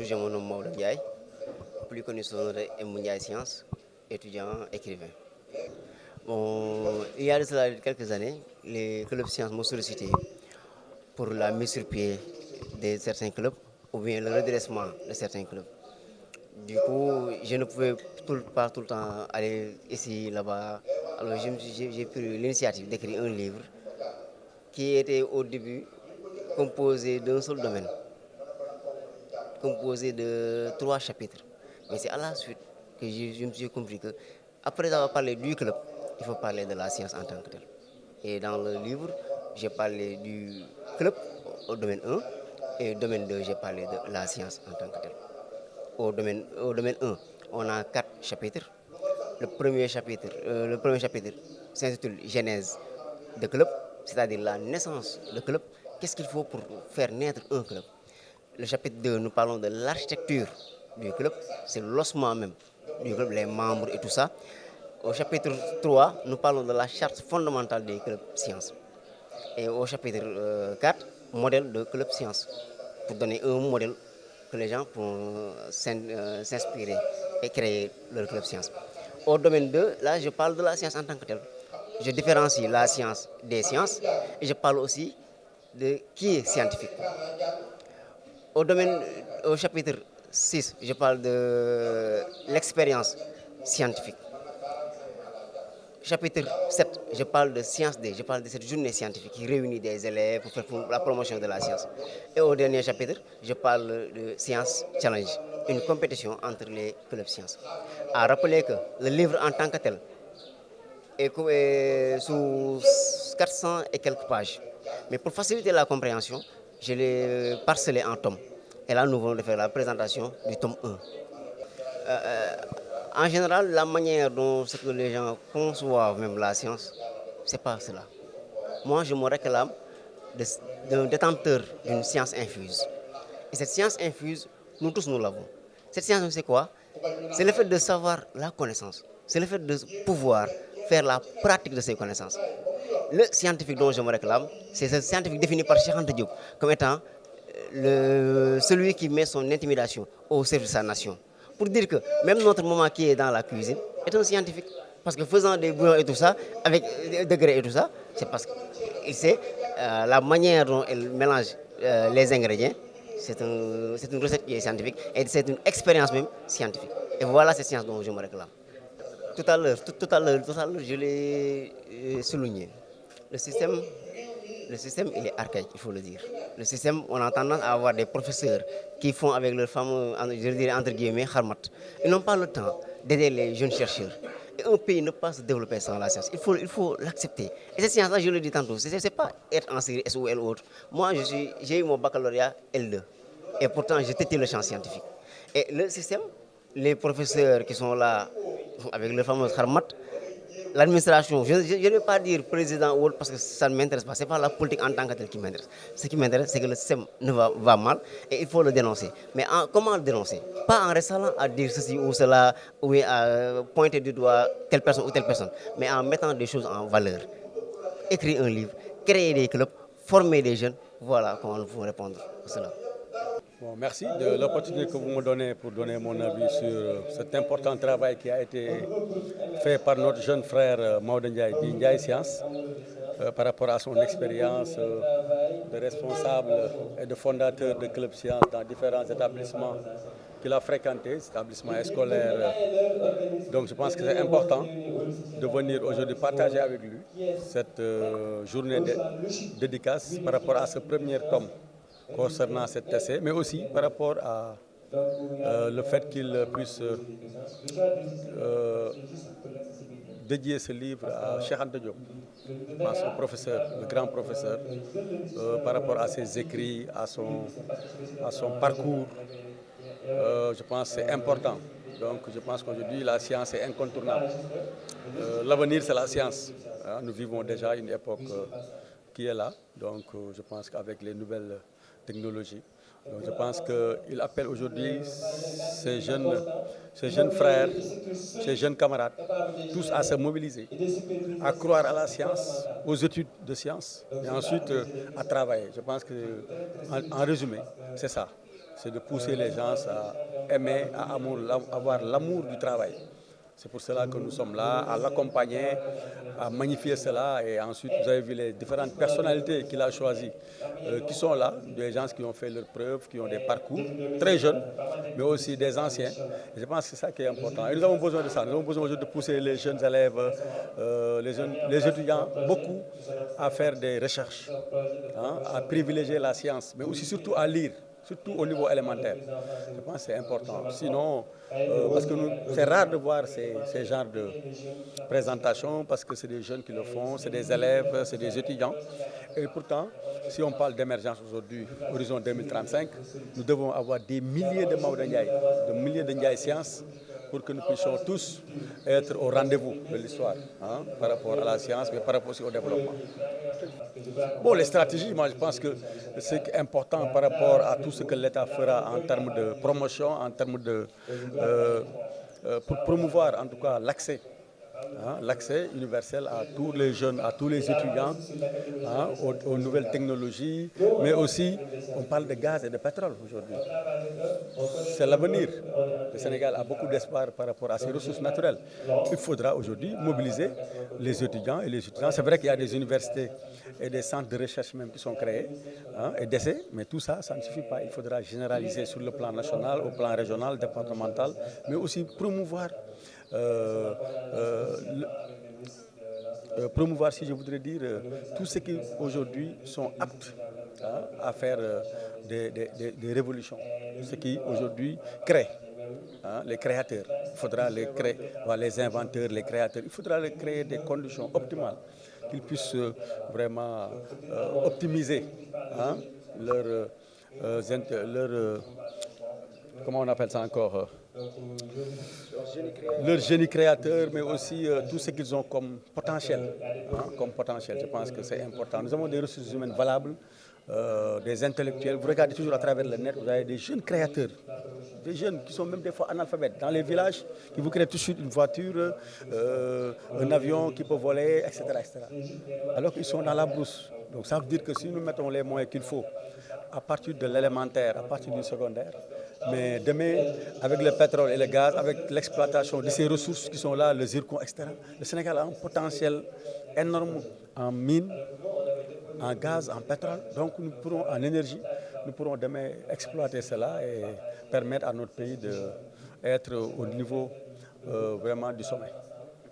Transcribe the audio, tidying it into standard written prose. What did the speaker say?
Je me nomme Maodo Ndiaye, plus connu sous le nom de M. Ndiaye Science, étudiant, écrivain. Bon, il y a de cela quelques années, les clubs sciences m'ont sollicité pour la mise sur pied de certains clubs ou bien le redressement de certains clubs. Du coup, je ne pouvais pas tout le temps aller ici, là-bas. Alors j'ai pris l'initiative d'écrire un livre qui était au début composé d'un seul domaine, composé de 3 chapitres. Mais c'est à la suite que je me suis compris que, après avoir parlé du club, il faut parler de la science en tant que telle. Et dans le livre, j'ai parlé du club au domaine 1 et au domaine 2, j'ai parlé de la science en tant que telle. Au domaine 1, on a 4 chapitres. Le premier chapitre s'intitule Genèse de club, c'est-à-dire la naissance de club. Qu'est-ce qu'il faut pour faire naître un club? Le chapitre 2, nous parlons de l'architecture du club, c'est l'ossement même du club, les membres et tout ça. Au chapitre 3, nous parlons de la charte fondamentale des clubs sciences. Et au chapitre 4, modèle de club sciences, pour donner un modèle que les gens pourront s'inspirer et créer leur club science. Au domaine 2, là, je parle de la science en tant que telle. Je différencie la science des sciences et je parle aussi de qui est scientifique. Au chapitre 6, je parle de l'expérience scientifique. Chapitre 7, je parle de Science Day, je parle de cette journée scientifique qui réunit des élèves pour faire la promotion de la science. Et au dernier chapitre, je parle de Science Challenge, une compétition entre les clubs sciences. À rappeler que le livre en tant que tel est sous 400 et quelques pages. Mais pour faciliter la compréhension, je l'ai parcellé en tomes. Et là, nous venons de faire la présentation du tome 1. En général, la manière dont ce que les gens conçoivent même la science, c'est pas cela. Moi, je me réclame d'un détenteur d'une science infuse. Et cette science infuse, nous tous nous l'avons. Cette science, c'est quoi? C'est le fait de savoir la connaissance. C'est le fait de pouvoir faire la pratique de ces connaissances. Le scientifique dont je me réclame, c'est ce scientifique défini par Cheikh Anta Diop comme étant celui qui met son intimidation au service de sa nation. Pour dire que même notre maman qui est dans la cuisine est un scientifique. Parce que faisant des bouillons et tout ça, avec des degrés et tout ça, c'est parce qu'il sait la manière dont elle mélange les ingrédients. C'est une recette qui est scientifique et c'est une expérience même scientifique. Et voilà cette science dont je me réclame. Tout à l'heure, je l'ai souligné. Le système, le système, il est archaïque, il faut le dire. Le système, on a tendance à avoir des professeurs qui font avec leur fameux, je dirais entre guillemets, harmat. Ils n'ont pas le temps d'aider les jeunes chercheurs. Et un pays ne peut pas se développer sans la science. Il faut l'accepter. Et cette science-là, je le dis tantôt, ce n'est pas être en série S ou L ou autre. Moi, j'ai eu mon baccalauréat L2. Et pourtant, j'ai tété le champ scientifique. Et le système, les professeurs qui sont là avec le fameux harmat, l'administration, je ne vais pas dire président ou autre parce que ça ne m'intéresse pas. Ce n'est pas la politique en tant que telle qui m'intéresse. Ce qui m'intéresse, c'est que le système va mal et il faut le dénoncer. Mais comment le dénoncer? Pas en restant à dire ceci ou cela, ou à pointer du doigt telle personne ou telle personne, mais en mettant des choses en valeur. Écrire un livre, créer des clubs, former des jeunes. Voilà comment nous pouvons répondre à cela. Bon, merci de l'opportunité que vous me donnez pour donner mon avis sur cet important travail qui a été fait par notre jeune frère Maodo Ndiaye, dit Ndiaye Science, par rapport à son expérience de responsable et de fondateur de Club Science dans différents établissements qu'il a fréquentés, établissements scolaires. Donc je pense que c'est important de venir aujourd'hui partager avec lui cette journée de dédicace par rapport à ce premier tome concernant cet essai, mais aussi par rapport à le fait qu'il puisse dédier ce livre à Cheikh Anta Diop, le professeur, le grand professeur, par rapport à ses écrits, à son parcours. Je pense que c'est important. Donc je pense qu'aujourd'hui la science est incontournable. L'avenir c'est la science. Nous vivons déjà une époque qui est là. Donc je pense qu'avec les nouvelles technologies, donc, je pense qu'il appelle aujourd'hui ces jeunes frères, ces jeunes camarades, tous à se mobiliser, à croire à la science, aux études de science, et ensuite à travailler. Je pense que, en résumé, c'est ça. c'est de pousser les gens à aimer, à avoir l'amour du travail. C'est pour cela que nous sommes là, à l'accompagner, à magnifier cela. Et ensuite, vous avez vu les différentes personnalités qu'il a choisies, qui sont là, des gens qui ont fait leurs preuves, qui ont des parcours très jeunes, mais aussi des anciens. Et je pense que c'est ça qui est important. Et nous avons besoin de ça. Nous avons besoin de pousser les jeunes élèves, les étudiants, beaucoup à faire des recherches, hein, à privilégier la science, mais aussi surtout à lire. Surtout au niveau élémentaire. Je pense que c'est important. Sinon, parce que c'est rare de voir ces genres de présentations, parce que c'est des jeunes qui le font, c'est des élèves, c'est des étudiants. Et pourtant, si on parle d'émergence aujourd'hui, horizon 2035, nous devons avoir des milliers de Maodo Ndiaye, de milliers de Ndiaye Sciences, pour que nous puissions tous être au rendez-vous de l'histoire, hein, par rapport à la science, mais par rapport aussi au développement. Bon, les stratégies, moi je pense que c'est important par rapport à tout ce que l'État fera en termes de promotion, en termes de pour promouvoir en tout cas l'accès, hein, l'accès universel à tous les jeunes, à tous les étudiants, hein, aux nouvelles technologies, mais aussi on parle de gaz et de pétrole aujourd'hui. C'est l'avenir. Le Sénégal a beaucoup d'espoir par rapport à ses ressources naturelles. Il faudra aujourd'hui mobiliser les étudiants et les étudiants. C'est vrai qu'il y a des universités et des centres de recherche même qui sont créés, hein, et d'essais, mais tout ça, ça ne suffit pas. Il faudra généraliser sur le plan national, au plan régional, départemental, mais aussi promouvoir promouvoir, si je voudrais dire, tous ceux qui aujourd'hui sont aptes, hein, à faire des révolutions, ceux qui aujourd'hui créent, hein, les créateurs. Il faudra les créer, les inventeurs, les créateurs. Il faudra les créer des conditions optimales qu'ils puissent vraiment optimiser, hein, comment on appelle ça encore, leur génie créateur, mais aussi tout ce qu'ils ont comme potentiel, hein, comme potentiel. Je pense que c'est important. Nous avons des ressources humaines valables, des intellectuels. Vous regardez toujours à travers le net, vous avez des jeunes créateurs, des jeunes qui sont même des fois analphabètes dans les villages, qui vous créent tout de suite une voiture, un avion qui peut voler, etc., etc. Alors qu'ils sont dans la brousse. Donc ça veut dire que si nous mettons les moyens qu'il faut, à partir de l'élémentaire, à partir du secondaire, mais demain, avec le pétrole et le gaz, avec l'exploitation de ces ressources qui sont là, le zircon, etc., le Sénégal a un potentiel énorme en mines, en gaz, en pétrole. Donc nous pourrons, en énergie, nous pourrons demain exploiter cela et permettre à notre pays d'être au niveau vraiment du sommet.